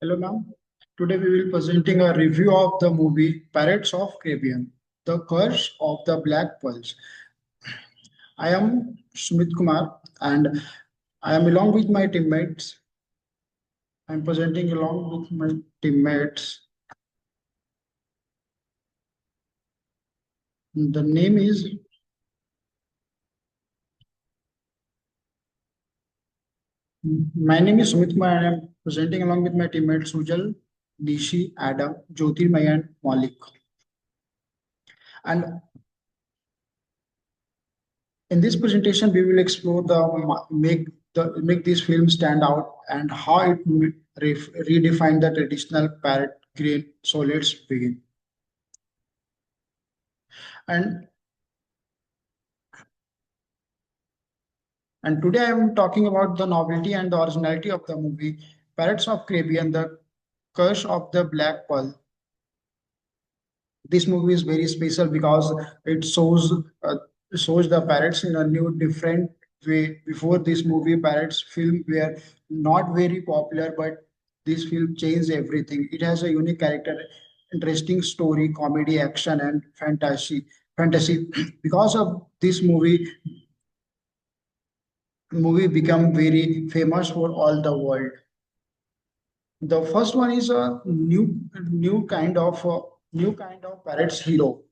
Hello, ma'am. Today we will presenting a review of the movie Pirates of Caribbean: The Curse of the Black Pearls. I am Sumit Kumar, and I am along with my teammates. I am presenting along with my teammates. The name is My name is Sumit Kumar, and I am presenting along with my teammates Sujal, Nishi, Adam, Jyotirmay, and Malik. And in this presentation, we will explore make this film stand out and how it redefine the traditional parrot green. So let's begin. And and today I am talking about the novelty and the originality of the movie Pirates of Caribbean: The Curse of the Black Pearl. This movie is very special because it shows the pirates in a new different way. Before this movie, pirates film were not very popular, but this film changed everything. It has a unique character, interesting story, comedy, action, and fantasy. Because of this movie become very famous for all the world. The first one is a new kind of pirates hero.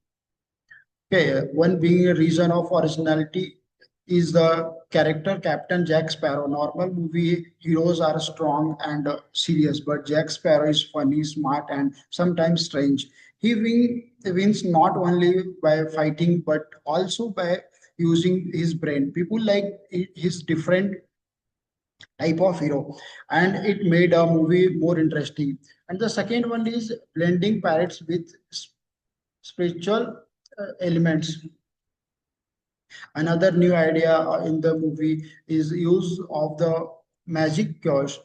Okay, one being a reason of originality is the character Captain Jack Sparrow. Normal movie heroes are strong and serious, but Jack Sparrow is funny, smart, and sometimes strange. Wins not only by fighting but also by using his brain. People like his different type of hero, and it made a movie more interesting. And the second one is blending pirates with spiritual elements. Another new idea in the movie is use of the magic curse.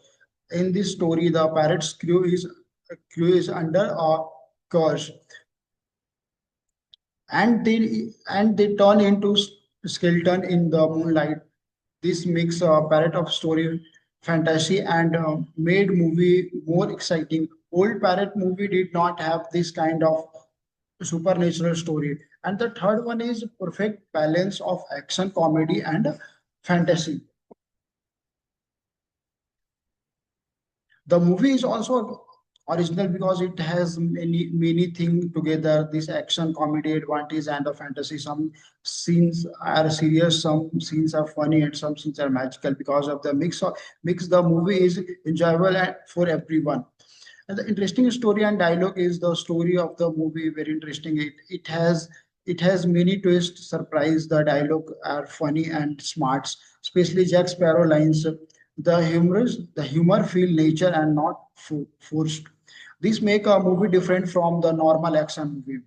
In this story, the pirate's crew is under a curse, and they turn into skeleton in the moonlight. This makes a parrot of story fantasy and made movie more exciting. Old parrot movie did not have this kind of supernatural story. And the third one is perfect balance of action, comedy, and fantasy. The movie is also original because it has many things together. This action, comedy, advantage, and the fantasy. Some scenes are serious, some scenes are funny, and some scenes are magical. Because of the mix, the movie is enjoyable for everyone. And the interesting story and dialogue is the story of the movie. Very interesting. It has many twists, surprise. The dialogue are funny and smart, especially Jack Sparrow lines. The humor feel nature and not forced. This make a movie different from the normal action movie.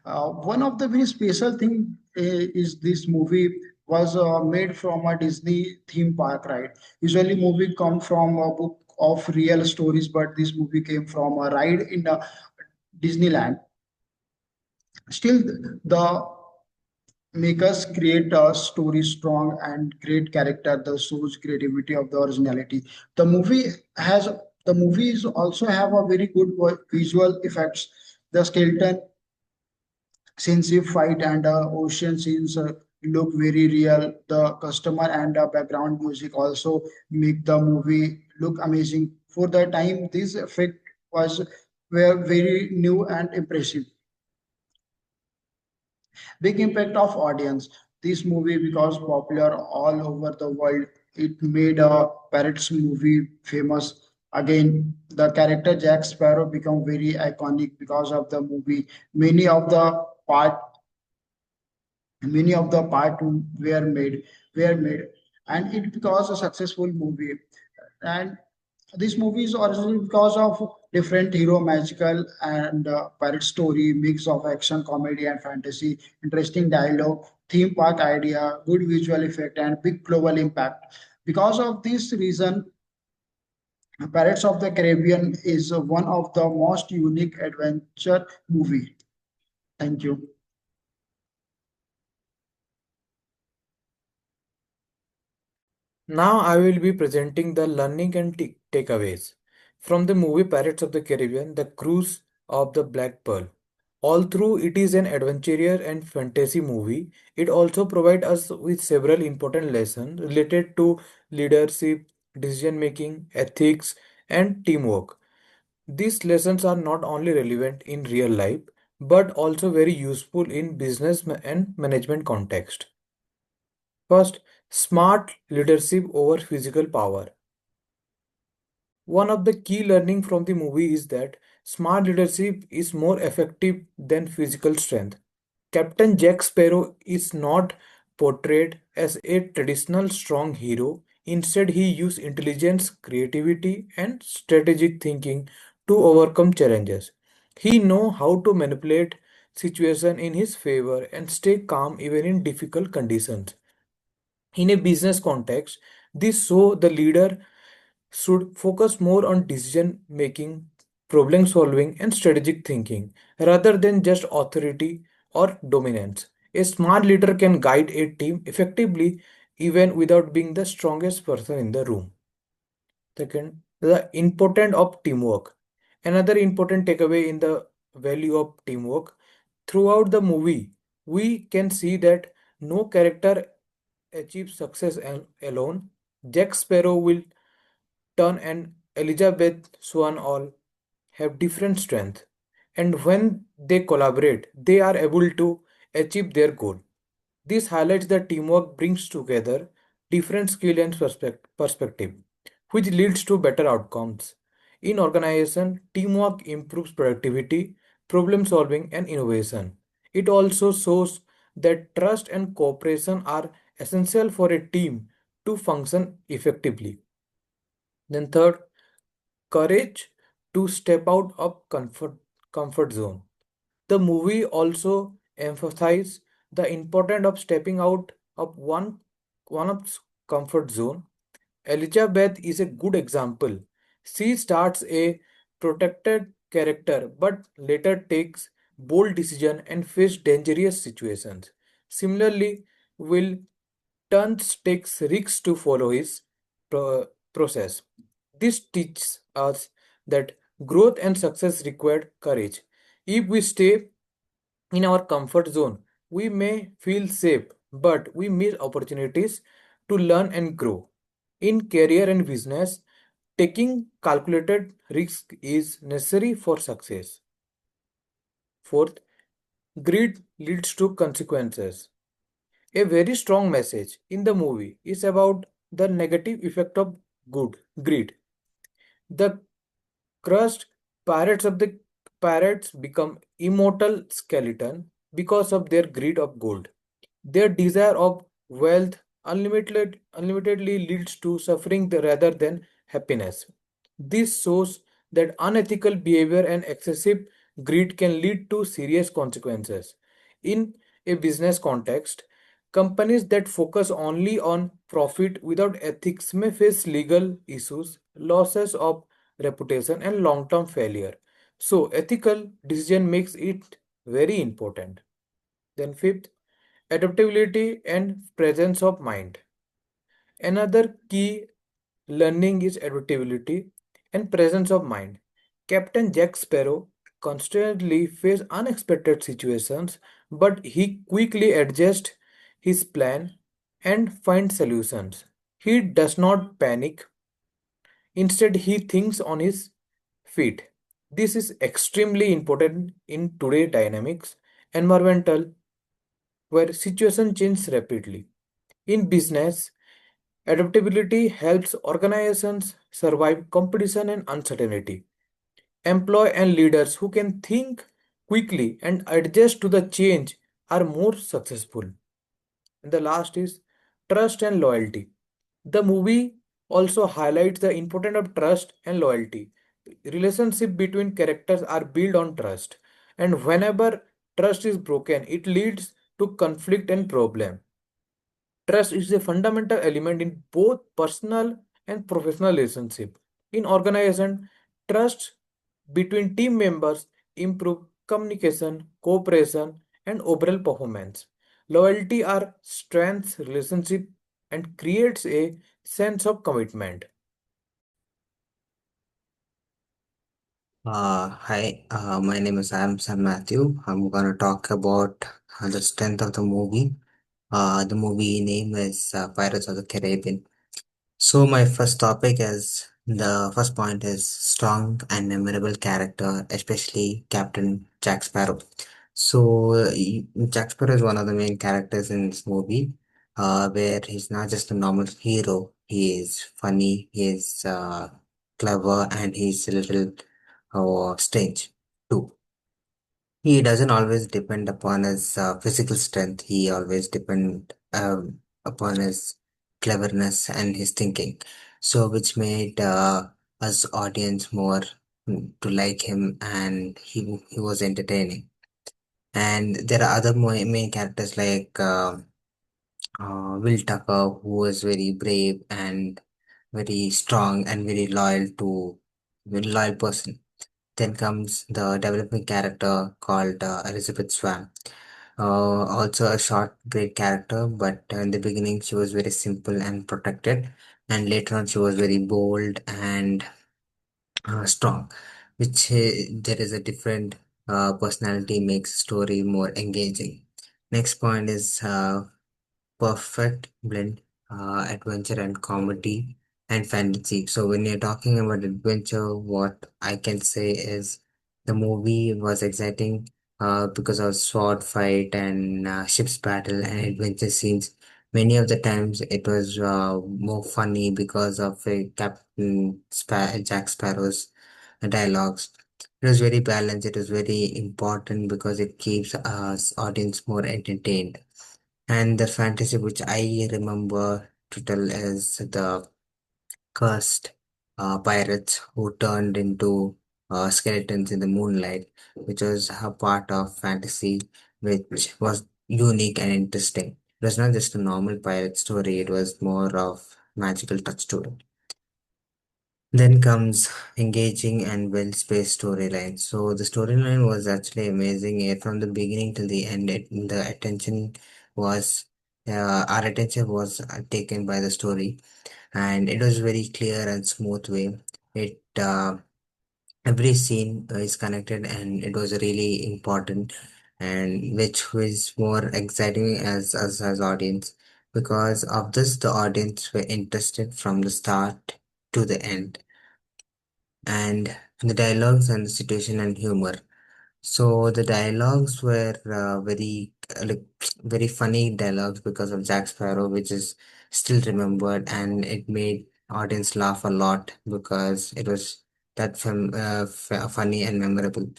One of the very special thing is this movie was made from a Disney theme park ride. Usually, movie come from a book of real stories, but this movie came from a ride in Disneyland. Still, the makers create a story strong and great character. The shows creativity of the originality. The movie has the movies also have a very good visual effects. The skeleton sensitive fight and ocean scenes look very real. The customer and background music also make the movie look amazing. For the time, this effect was were very new and impressive. Big impact of audience. This movie because popular all over the world. It made a Pirates movie famous. Again, the character Jack Sparrow become very iconic because of the movie. Part Many of the part were made, and it was a successful movie. And this movie is originally because of different hero, magical and pirate story, mix of action, comedy, and fantasy, interesting dialogue, theme park idea, good visual effect, and big global impact. Because of this reason, Pirates of the Caribbean is one of the most unique adventure movie. Thank you. Now I will be presenting the learning and takeaways from the movie Pirates of the Caribbean, The Cruise of the Black Pearl. Although it is an adventure and fantasy movie, it also provides us with several important lessons related to leadership, decision making, ethics, and teamwork. These lessons are not only relevant in real life but also very useful in business and management context. First, smart leadership over physical power. One of the key learning from the movie is that smart leadership is more effective than physical strength. Captain Jack Sparrow is not portrayed as a traditional strong hero. Instead, he used intelligence, creativity, and strategic thinking to overcome challenges. He know how to manipulate situation in his favor and stay calm even in difficult conditions. In a business context, this show the leader should focus more on decision making, problem solving, and strategic thinking rather than just authority or dominance. A smart leader can guide a team effectively even without being the strongest person in the room. Second, the importance of teamwork. Another important takeaway in the value of teamwork. Throughout the movie, we can see that no character achieves success alone. Jack Sparrow will Turn and Elizabeth Swan all have different strengths, and when they collaborate, they are able to achieve their goal. This highlights that teamwork brings together different skill and perspective, which leads to better outcomes. In organization, teamwork improves productivity, problem solving, and innovation. It also shows that trust and cooperation are essential for a team to function effectively. Then third, courage to step out of comfort zone. The movie also emphasizes the importance of stepping out of one of comfort zone. Elizabeth is a good example. She starts a protected character but later takes bold decision and face dangerous situations. Similarly, Will Turns takes risks to follow his process. This teaches us that growth and success require courage. If we stay in our comfort zone, we may feel safe, but we miss opportunities to learn and grow. In career and business, taking calculated risk is necessary for success. Fourth, greed leads to consequences. A very strong message in the movie is about the negative effect of greed. The crushed pirates become immortal skeleton because of their greed of gold. Their desire of wealth unlimitedly leads to suffering rather than happiness. This shows that unethical behavior and excessive greed can lead to serious consequences. In a business context, companies that focus only on profit without ethics may face legal issues, losses of reputation, and long-term failure. So, ethical decision makes it very important. Then fifth, adaptability and presence of mind. Another key learning is adaptability and presence of mind. Captain Jack Sparrow constantly faces unexpected situations, but he quickly adjusts his plan and finds solutions. He does not panic. Instead, he thinks on his feet. This is extremely important in today's dynamics, environmental, where situation changes rapidly. In business, adaptability helps organizations survive competition and uncertainty. Employee and leaders who can think quickly and adjust to the change are more successful. And the last is trust and loyalty. The movie also highlights the importance of trust and loyalty. Relationship between characters are built on trust, and whenever trust is broken, it leads to conflict and problem. Trust is a fundamental element in both personal and professional relationship. In organization, trust between team members improve communication, cooperation, and overall performance. Loyalty are strengths relationship and creates a sense of commitment. Hi, my name is Sam Matthew. I'm gonna talk about the strength of the movie. The movie name is Pirates of the Caribbean. So my first topic is the first point is strong and memorable character, especially Captain Jack Sparrow. So Jack Sparrow is one of the main characters in this movie, where he's not just a normal hero. He is funny, he is clever, and he's a little strange too. He doesn't always depend upon his physical strength. He always depend upon his cleverness and his thinking. So, which made us audience more to like him, and he was entertaining. And there are other main characters like Will Tucker, who was very brave and very strong and very loyal person. Then comes the developing character called Elizabeth Swan. Also a short, great character, but in the beginning she was very simple and protected, and later on she was very bold and strong, which there is a different personality makes story more engaging. Next point is perfect blend adventure and comedy and fantasy. So when you're talking about adventure, what I can say is the movie was exciting because of sword fight and ship's battle and adventure scenes. Many of the times it was more funny because of Jack Sparrow's dialogues. It was very balanced. It was very important because it keeps us audience more entertained. And the fantasy which I remember to tell is the cursed pirates who turned into skeletons in the moonlight, which was a part of fantasy which was unique and interesting. It was not just a normal pirate story, it was more of magical touch to it. Then comes engaging and well-spaced storyline. So the storyline was actually amazing from the beginning till the end. The attention was our attention was taken by the story, and it was very clear and smooth way. It every scene is connected, and it was really important, and which was more exciting as us as audience. Because of this, the audience were interested from the start to the end, and the dialogues and the situation and humor. So the dialogues were very funny dialogues because of Jack Sparrow, which is still remembered, and it made audience laugh a lot because it was funny and memorable.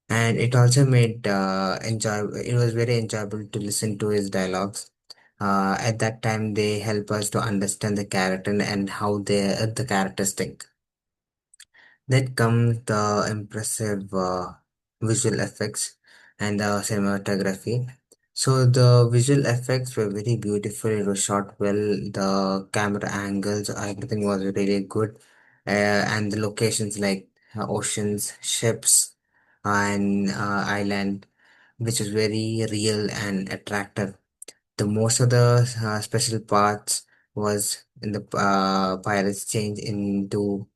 And it also made enjoy. It was very enjoyable to listen to his dialogues. At that time, they help us to understand the character and how the characters think. Then comes the impressive visual effects and the cinematography. So the visual effects were very beautiful. It was shot well. The camera angles, everything was really good. And the locations like oceans, ships, and island, which is very real and attractive. The most of the special parts was in the pirates change into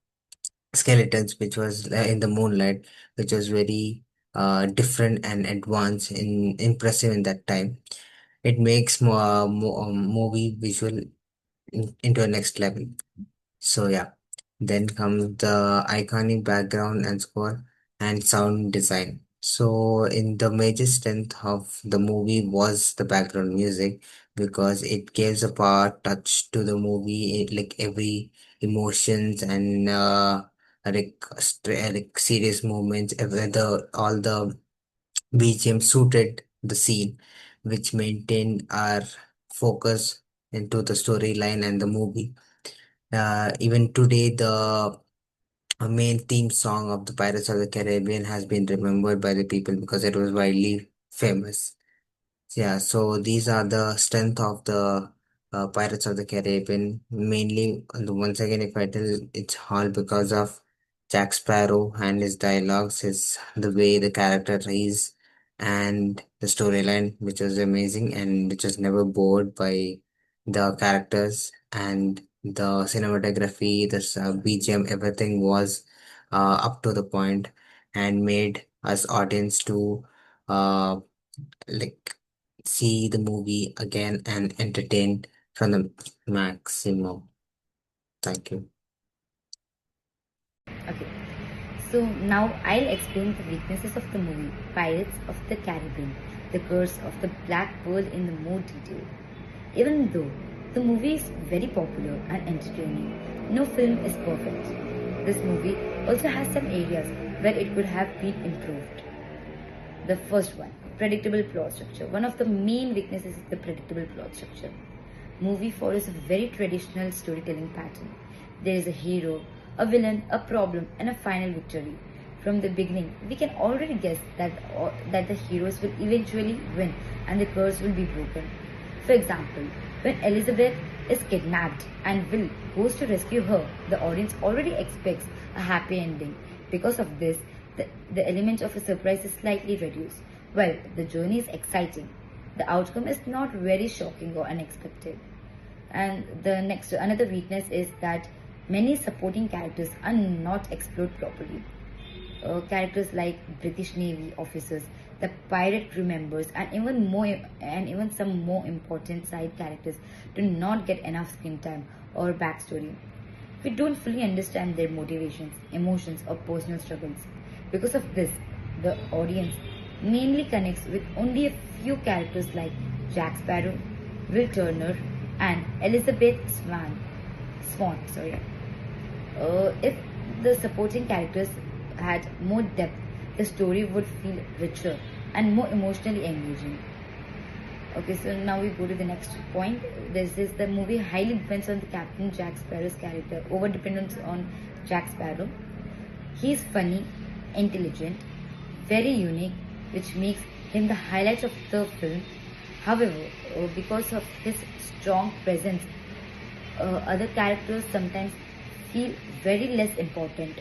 skeletons, which was in the moonlight, which was very different and advanced and impressive in that time. It makes movie visual into a next level. So yeah, then comes the iconic background and score and sound design. So in the major strength of the movie was the background music because it gives a power touch to the movie, like every emotions and like serious moments, whether all the BGM suited the scene, which maintained our focus into the storyline and the movie. Even today, the main theme song of the Pirates of the Caribbean has been remembered by the people because it was widely famous. Yeah, so these are the strength of the Pirates of the Caribbean. Mainly, once again, if I tell, it's all because of Jack Sparrow and his dialogues, his the way the character is, and the storyline, which was amazing and which was never bored by the characters and The cinematography, this BGM, everything was up to the point and made us audience to uh, like see the movie again and entertain from the maximum. Thank you. Okay, so now I'll explain the weaknesses of the movie Pirates of the Caribbean, The Curse of the Black Pearl in the more detail. Even though the movie is very popular and entertaining, no film is perfect. This movie also has some areas where it could have been improved. The first one, predictable plot structure. One of the main weaknesses is the predictable plot structure. Movie follows a very traditional storytelling pattern. There is a hero, a villain, a problem, and a final victory. From the beginning, we can already guess that the heroes will eventually win and the curse will be broken. For example, when Elizabeth is kidnapped and Will goes to rescue her, the audience already expects a happy ending. Because of this, the element of a surprise is slightly reduced. While the journey is exciting, the outcome is not very shocking or unexpected. And another weakness is that many supporting characters are not explored properly. Characters like British Navy officers, the pirate crew members, and even some more important side characters do not get enough screen time or backstory. We don't fully understand their motivations, emotions, or personal struggles. Because of this, the audience mainly connects with only a few characters like Jack Sparrow, Will Turner, and Elizabeth Swan. Sorry. If the supporting characters had more depth, the story would feel richer and more emotionally engaging. Okay, so now we go to the next point. This is the movie highly depends on the Captain Jack Sparrow's character. Over dependence on Jack Sparrow. He is funny, intelligent, very unique, which makes him the highlight of the film. However, because of his strong presence, other characters sometimes feel very less important.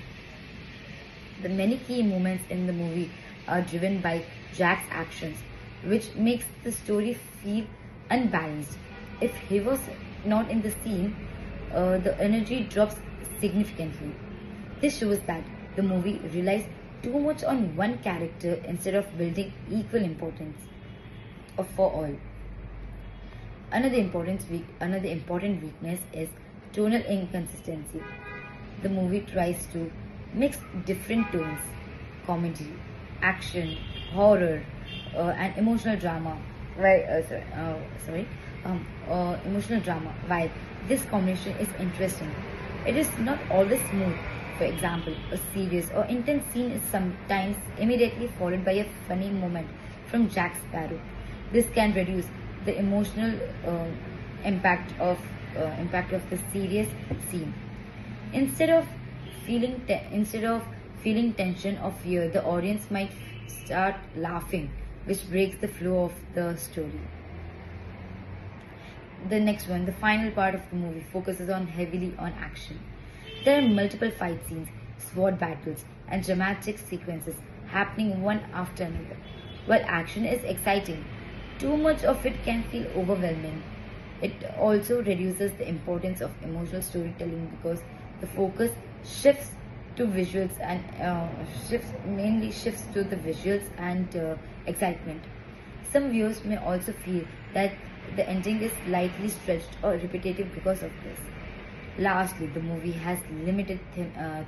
The many key moments in the movie are driven by Jack's actions, which makes the story feel unbalanced. If he was not in the scene, the energy drops significantly. This shows that the movie relies too much on one character instead of building equal importance for all. Another important weakness is tonal inconsistency. The movie tries to mix different tones, comedy, action, horror, and emotional drama. While, emotional drama. While this combination is interesting, it is not always smooth. For example, a serious or intense scene is sometimes immediately followed by a funny moment from Jack Sparrow. This can reduce the emotional impact of the serious scene. Instead of instead of feeling tension or fear, the audience might start laughing, which breaks the flow of the story. The next one, the final part of the movie, focuses on heavily on action. There are multiple fight scenes, sword battles, and dramatic sequences happening one after another. While action is exciting, too much of it can feel overwhelming. It also reduces the importance of emotional storytelling because the focus shifts to visuals and shifts to the visuals and excitement. Some viewers may also feel that the ending is slightly stretched or repetitive because of this. Lastly, the movie has limited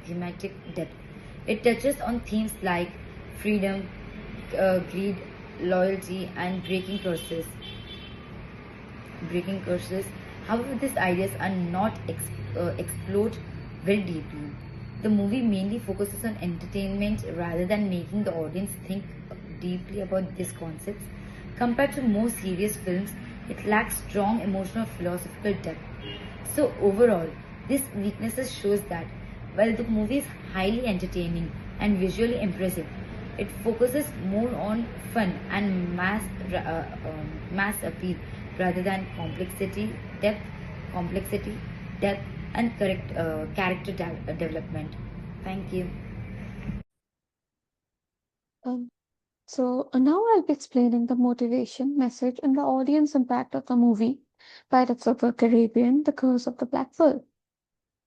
thematic depth. It touches on themes like freedom, greed, loyalty, and breaking curses. However, these ideas are not explored very deeply. The movie mainly focuses on entertainment rather than making the audience think deeply about these concepts. Compared to more serious films, it lacks strong emotional philosophical depth. So overall, these weaknesses shows that while the movie is highly entertaining and visually impressive, it focuses more on fun and mass appeal rather than complexity, depth, and development. Thank you. Um, now I'll be explaining the motivation, message, and the audience impact of the movie Pirates of the Caribbean: The Curse of the Black Pearl.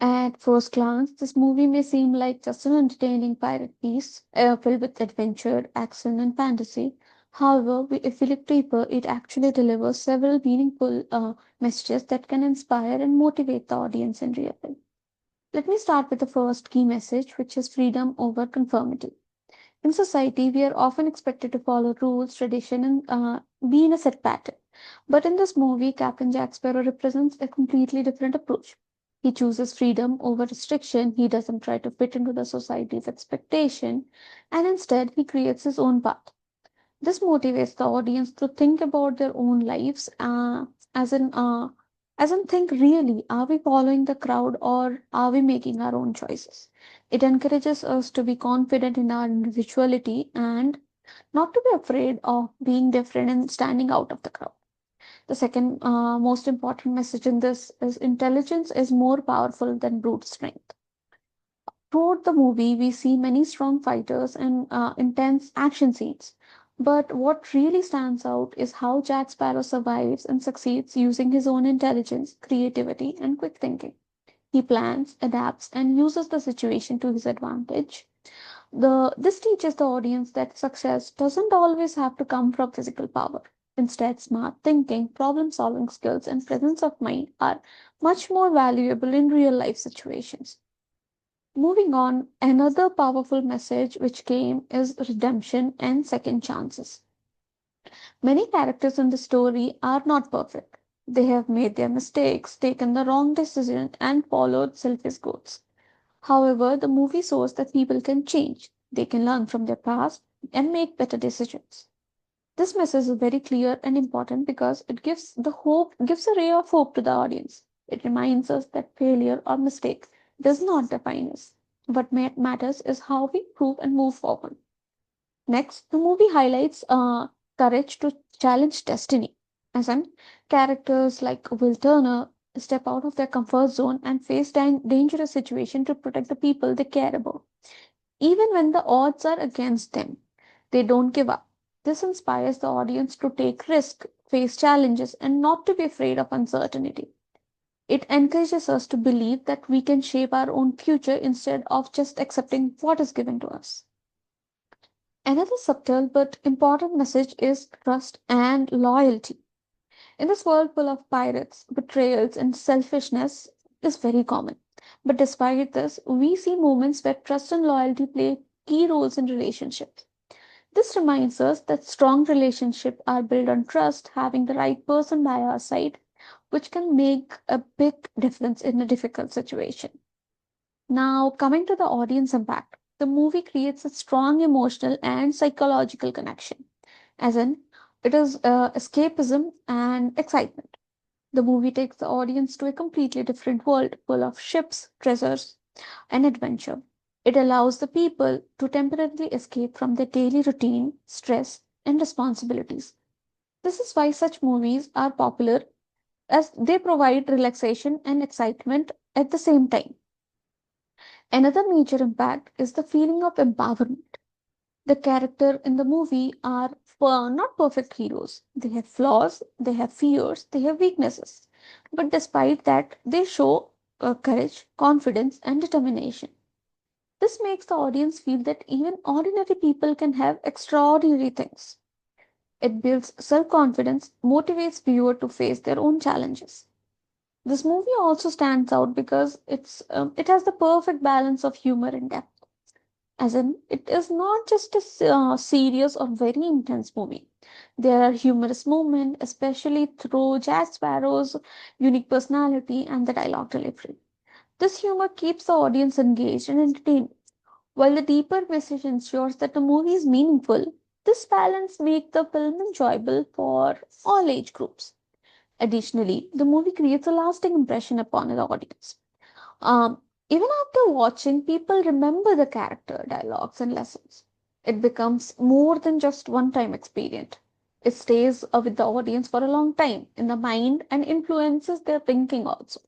At first glance, this movie may seem like just an entertaining pirate piece filled with adventure, action, and fantasy. However, if we look deeper, it actually delivers several meaningful messages that can inspire and motivate the audience in real life. Let me start with the first key message, which is freedom over conformity. In society, we are often expected to follow rules, tradition, and be in a set pattern. But in this movie, Captain Jack Sparrow represents a completely different approach. He chooses freedom over restriction. He doesn't try to fit into the society's expectation, and instead, he creates his own path. This motivates the audience to think about their own lives, as in, uh, as in think really, are we following the crowd or are we making our own choices? It encourages us to be confident in our individuality and not to be afraid of being different and standing out of the crowd. The second most important message in this is intelligence is more powerful than brute strength. Throughout the movie, we see many strong fighters and intense action scenes. But what really stands out is how Jack Sparrow survives and succeeds using his own intelligence, creativity, and quick thinking. He plans, adapts, and uses the situation to his advantage. This teaches the audience that success doesn't always have to come from physical power. Instead, smart thinking, problem solving skills, and presence of mind are much more valuable in real life situations. Moving on, another powerful message which came is redemption and second chances. Many characters in the story are not perfect. They have made their mistakes, taken the wrong decision, and followed selfish goals. However, the movie shows that people can change. They can learn from their past and make better decisions. This message is very clear and important because it gives a ray of hope to the audience. It reminds us that failure or mistake does not define us. What matters is how we improve and move forward. Next, the movie highlights courage to challenge destiny. As in, characters like Will Turner step out of their comfort zone and face dangerous situations to protect the people they care about. Even when the odds are against them, they don't give up. This inspires the audience to take risks, face challenges, and not to be afraid of uncertainty. It encourages us to believe that we can shape our own future instead of just accepting what is given to us. Another subtle but important message is trust and loyalty. In this world full of pirates, betrayals, and selfishness is very common. But despite this, we see moments where trust and loyalty play key roles in relationships. This reminds us that strong relationships are built on trust, having the right person by our side, which can make a big difference in a difficult situation. Now, coming to the audience impact, the movie creates a strong emotional and psychological connection, as in, it is escapism and excitement. The movie takes the audience to a completely different world full of ships, treasures, and adventure. It allows the people to temporarily escape from their daily routine, stress, and responsibilities. This is why such movies are popular, as they provide relaxation and excitement at the same time. Another major impact is the feeling of empowerment. The character in the movie are not perfect heroes. They have flaws, they have fears, they have weaknesses. But despite that, they show courage, confidence, and determination. This makes the audience feel that even ordinary people can have extraordinary things. It builds self confidence, motivates viewer to face their own challenges. This movie also stands out because it has the perfect balance of humor and depth. As in, it is not just a serious or very intense movie. There are humorous moments, especially through Jack Sparrow's unique personality and the dialogue delivery. This humor keeps the audience engaged and entertained, while the deeper message ensures that the movie is meaningful. This balance makes the film enjoyable for all age groups. Additionally, the movie creates a lasting impression upon the audience. Even after watching, people remember the character, dialogues, and lessons. It becomes more than just one time experience. It stays with the audience for a long time in the mind and influences their thinking also.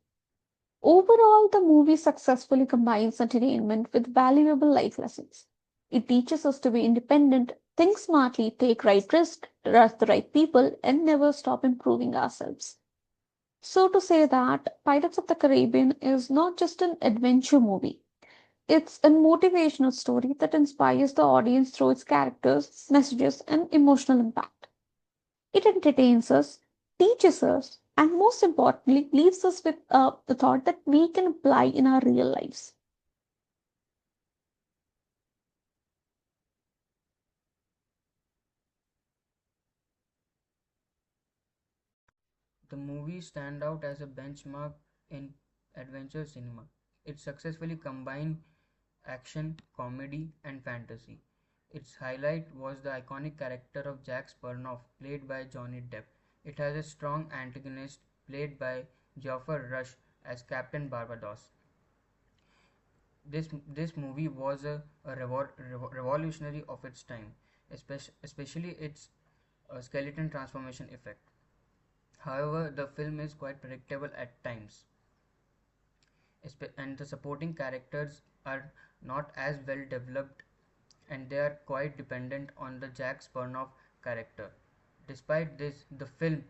Overall, the movie successfully combines entertainment with valuable life lessons. It teaches us to be independent, think smartly, take right risks, trust the right people, and never stop improving ourselves. So, to say that Pirates of the Caribbean is not just an adventure movie, it's a motivational story that inspires the audience through its characters, messages, and emotional impact. It entertains us, teaches us, and most importantly, leaves us with the thought that we can apply in our real lives. The movie stand out as a benchmark in adventure cinema. It successfully combined action, comedy, and fantasy. Its highlight was the iconic character of Jack Sparrow, played by Johnny Depp. It has a strong antagonist, played by Geoffrey Rush as Captain Barbados. This movie was a revolutionary of its time, especially its skeleton transformation effect. However, the film is quite predictable at times, and the supporting characters are not as well developed, and they are quite dependent on the Jack Sparrow character. Despite this, the film's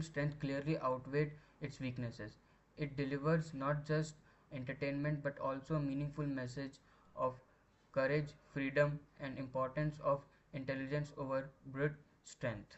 strength clearly outweighed its weaknesses. It delivers not just entertainment but also a meaningful message of courage, freedom, and importance of intelligence over brute strength.